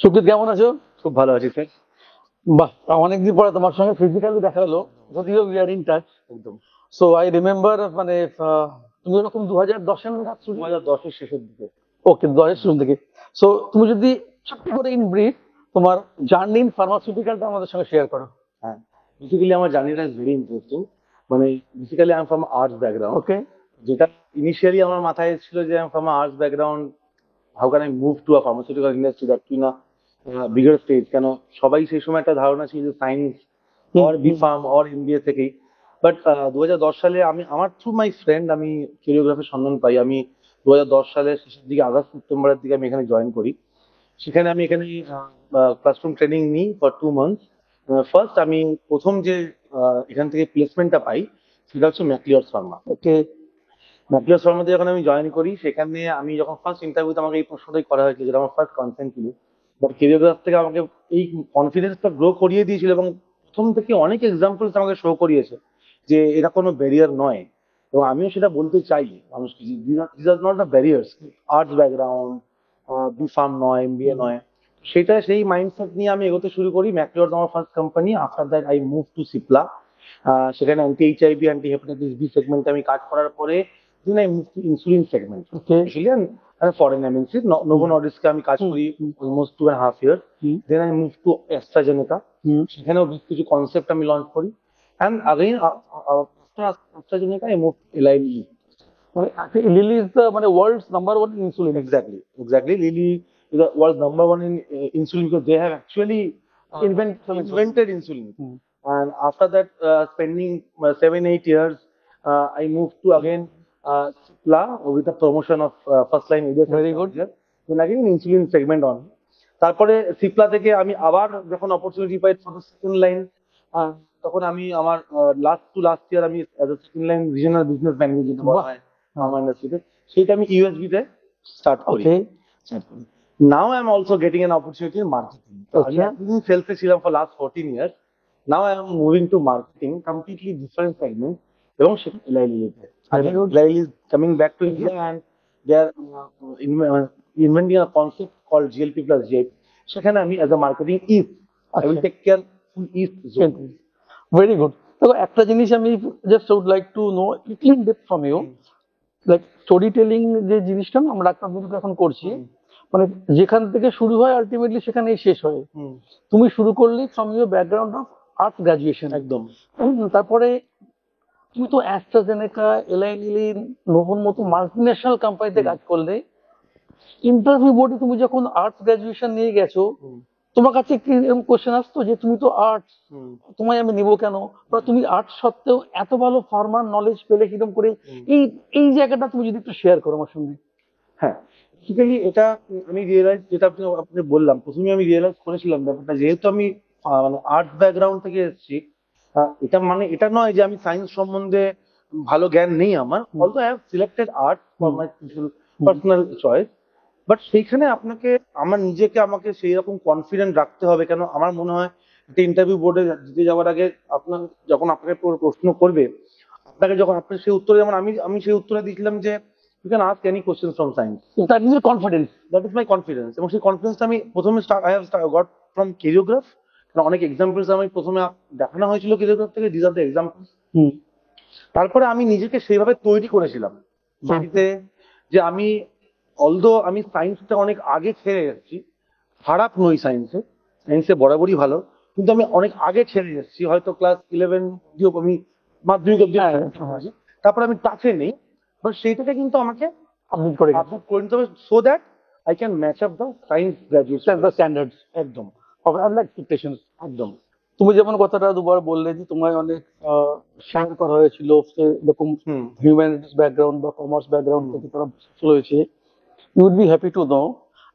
সুপ্রিত, কেমন আছো? খুব ভালো আছি স্যার। বাহ, অনেকদিন পরে তোমার সঙ্গে ফিজিক্যালি দেখা হলো, যদিও উই আর ইন টাচ। একদম সো আই রিমেম্বার, মানে তুমি এরকম 2010-এর নাগাদ শুরু। 2010-এর শেষের দিকে। ওকে, 10-এর শুরু থেকে। সো তুমি যদি ছোট্ট করে ইন ব্রিফ তোমার জার্নি ইন ফার্মাসিউটিক্যালটা আমাদের সঙ্গে শেয়ার করো। হ্যাঁ, বেসিক্যালি আমার জার্নিটা ইজ ভেরি ইন্টারেস্টিং। মানে basically I am from arts background. Okay. যেটা ইনিশিয়ালি আমার মাথায় ছিল যে I am from arts background, how can I move to a pharmaceutical industry, that too না বিগার স্টেজ। কেন সবাই সেই সময় একটা ধারণা ছিল যে science or B pharm or MBA থেকেই। বাট 2010 সালে আমি আমার থ্রু মাই ফ্রেন্ড আমি কোরিওগ্রাফির সন্ধান পাই। আমি 2010 সালের শেষের দিকে, আগস্ট সেপ্টেম্বরের দিকে আমি এখানে জয়েন করি। সেখানে আমি এখানে ক্লাসরুম ট্রেনিং নিই ফর 2 মান্থস। ফার্স্ট আমি প্রথম যে এখান থেকে প্লেসমেন্টটা পাই সেটা হচ্ছে ম্যাকলিওর ফার্মা। ওকে। ম্যাকলিওর ফার্মাতে যখন আমি জয়েন করি, সেখানে আমি যখন ফার্স্ট ইন্টারভিউতে আমাকে এই প্রশ্নটাই করা হয়েছিল, যেটা আমার ফার্স্ট কনসেন্ট ছিল। বাট কেরিওগ্রাফ থেকে আমাকে এই কনফিডেন্সটা গ্রো করিয়ে দিয়েছিল, এবং প্রথম থেকে অনেক এক্সাম্পলস আমাকে শো করিয়েছে যে এটা কোনো ব্যারিয়ার নয়। এবং আমিও সেটা বলতে চাই মানুষকে, this are not the barriers. Arts background, B pharm নয়, এমবিএ নয়, সেটা সেই মাইন্ডসেট নিয়ে আমি এগোতে শুরু করি। ম্যাকলিওর আমার first company. After that I move to Cipla. সেখানে anti HIV, anti hepatitis B সেগমেন্টে আমি কাজ করার পরে then I moved to insulin segment. Okay. Actually, and a foreign MNC, Novo Nordisk আমি কাজ করি almost 2.5 years. Then I moved to AstraZeneca. সেখানেও বেশ কিছু কনসেপ্ট আমি লঞ্চ করি। And again, after AstraZeneca, I moved to Eli Lilly. মানে Lilly is the মানে world's number one insulin. Exactly. Lilly is the world number one in insulin, because they have actually invented insulin. And after that, spending 7-8 years, I moved to again Cipla with the promotion of first line ADS. Very good. Then again insulin segment on. তারপরে সিপলা থেকে আমি আবার যখন opportunity pi for second line, তখন আমি আমার last year আমি as এ second line regional business manager যেটা বলা হয় আমার ইন্ডাস্ট্রিতে, সেইটা আমি ইউএসবি তে স্টার্ট করি। Now I am also getting an opportunity in marketing. আমি এতদিন সেলসে ছিলাম for last 14 years. Now I am moving to marketing, completely different segment. এবং সেটা এলাই লিলিতে। Eli is coming back to India, and they are inventing a concept called GLP plus GIP. সেখানে আমি as a marketing east, I will take care full east zone. Very good. দেখো, একটা জিনিস আমি just would like to know little in depth from you. Like story telling যে জিনিসটা আমরা doctor এখন করছি, মানে যেখান থেকে শুরু হয় আলটিমেটলি সেখানেই শেষ হয়। তুমি শুরু করলে from your background of arts graduation. একদম। তারপরে তুমি তো অ্যাস্ট্রাজেনেকা, এলাই লিলি, নোভোর মতো মাল্টিন্যাশনাল কোম্পানিতে কাজ করলে। ইন্টারভিউ বোর্ডে তুমি যখন আর্টস গ্রাজুয়েশন নিয়ে গেছো, তোমার কাছে কি এরকম কোশ্চেন আসতো যে তুমি তো আর্টস, তোমায় আমি নিবো কেন? বা তুমি আর্টস সত্ত্বেও এত ভালো ফার্মার নলেজ পেলে কিরকম করে? এই এই জায়গাটা তুমি যদি একটু শেয়ার করো আমার সঙ্গে। হ্যাঁ, বেসিক্যালি এটা আমি রিয়েলাইজ, যেটা আপনি বললাম, প্রথমে আমি রিয়েলাইজ করেছিলাম ব্যাপারটা, যেহেতু আমি মানে আর্টস ব্যাকগ্রাউন্ড থেকে এসেছি। এটা মানে এটা নয় যে আমি সায়েন্স সম্বন্ধে ভালো জ্ঞান নেই আমার। Also I have selected art for my personal choice. But সেইখানে আপনাকে আমার নিজেকে আমাকে সেই রকম কনফিডেন্ট রাখতে হবে। কেন আমার মনে হয় একটা ইন্টারভিউ বোর্ডে দিতে যাওয়ার আগে আপনার যখন আপনাকে প্রশ্ন করবে, আপনাকে যখন আপনি সেই উত্তরে, যেমন আমি সেই উত্তরে দিয়েছিলাম যে you can ask any question from science. That is confidence. That is my confidence. এবং সেই কনফিডেন্সটা আমি প্রথমে I have got from choreograph. অনেক এক্সাম্পলস আমি প্রথমে দেখানো হয়েছিল কেরিওগ্রাফ থেকে, দিস আর দ্য এক্সাম্পলস। তারপরে আমি নিজেকে সেইভাবে তৈরি করেছিলাম বাড়িতে, যে আমি অলদো আমি সায়েন্সটা অনেক আগে ছেড়ে যাচ্ছি, খারাপ নই সায়েন্সে, সায়েন্সে বরাবরই ভালো, কিন্তু আমি অনেক আগে ছেড়ে যাচ্ছি। হয়তো ক্লাস 11 অব্দিও আমি মাধ্যমিক অব্দি, তারপর আমি টাচে নেই। বাট সেইটাকে কিন্তু আমাকে আপডেট করে নিতে হবে, so that I can match up the science graduation standards. একদম অফ আওয়ার এক্সপেকটেশনস। একদম। তুমি যেমন কথাটা দুবার বললে যে তোমায় অনেক শেয়ার করা হয়েছিল এরকম হিউম্যানিটিস ব্যাকগ্রাউন্ড বা কমার্স ব্যাকগ্রাউন্ড থেকে তারা রয়েছে। You would be happy to know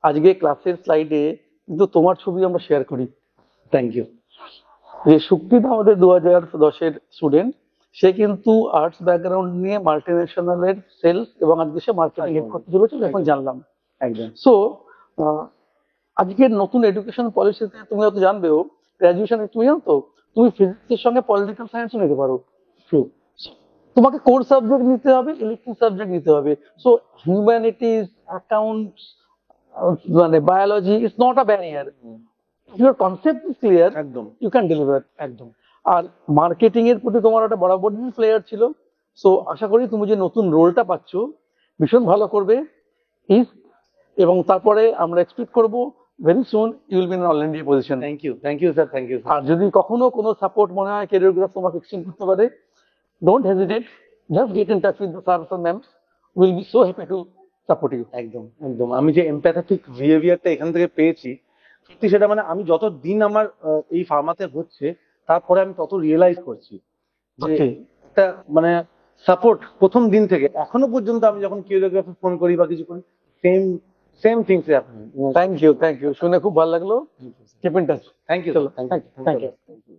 আজকে ক্লাসের স্লাইডে কিন্তু তোমার ছবি আমরা শেয়ার করি। Thank you. যে সুকৃত আমাদের 2010-এর স্টুডেন্ট, সে কিন্তু আর্টস ব্যাকগ্রাউন্ড নিয়ে মাল্টিন্যাশনালের সেলস এবং আজকে সে মার্কেটিং হেড করতে চলেছে, এখন জানলাম। একদম। সো আজকের নতুন এডুকেশন পলিসিতে তুমি হয়তো জানবেও, গ্রাজুয়েশন তুমি জানো তো, তুমি ফিজিক্সের সঙ্গে পলিটিক্যাল সায়েন্সও নিতে পারো। তোমাকে কোর সাবজেক্ট নিতে হবে, ইলেকট্রিক সাবজেক্ট নিতে হবে। সো হিউম্যানিটিস, অ্যাকাউন্টস, মানে biology is not a barrier, your concept is clear, একদম ইউ ক্যান ডেলিভার। একদম। আর মার্কেটিং এর প্রতি তোমার একটা বরাবরই প্লেয়ার ছিল, সো আশা করি তুমি যে নতুন রোলটা পাচ্ছ ভীষণ ভালো করবে ইস, এবং তারপরে আমরা এক্সপেক্ট করব very soon you will be in all India position. Thank you sir, thank you sir. আর যদি কখনো কোনো সাপোর্ট মনে হয় ক্যারিয়ার গ্রাফ তোমাকে এক্সচেঞ্জ করতে পারে, don't hesitate, just get in touch with the sir ma'am, will be so happy to support you. একদম একদম, আমি যে এমপ্যাথেটিক বিহেভিয়ারটা এখান থেকে পেয়েছি, সত্যি সেটা মানে আমি যত দিন আমার এই ফার্মাতে হচ্ছে তারপরে আমি তত রিয়েলাইজ করছি যে একটা মানে সাপোর্ট প্রথম দিন থেকে এখনো পর্যন্ত আমি যখন কিউরিওগ্রাফি ফোন করি বা কিছু করি, same same things happening. Thank you, শুনে খুব ভালো লাগলো। Keep in touch. Thank you, চলো, থ্যাংক thank you, ইউ।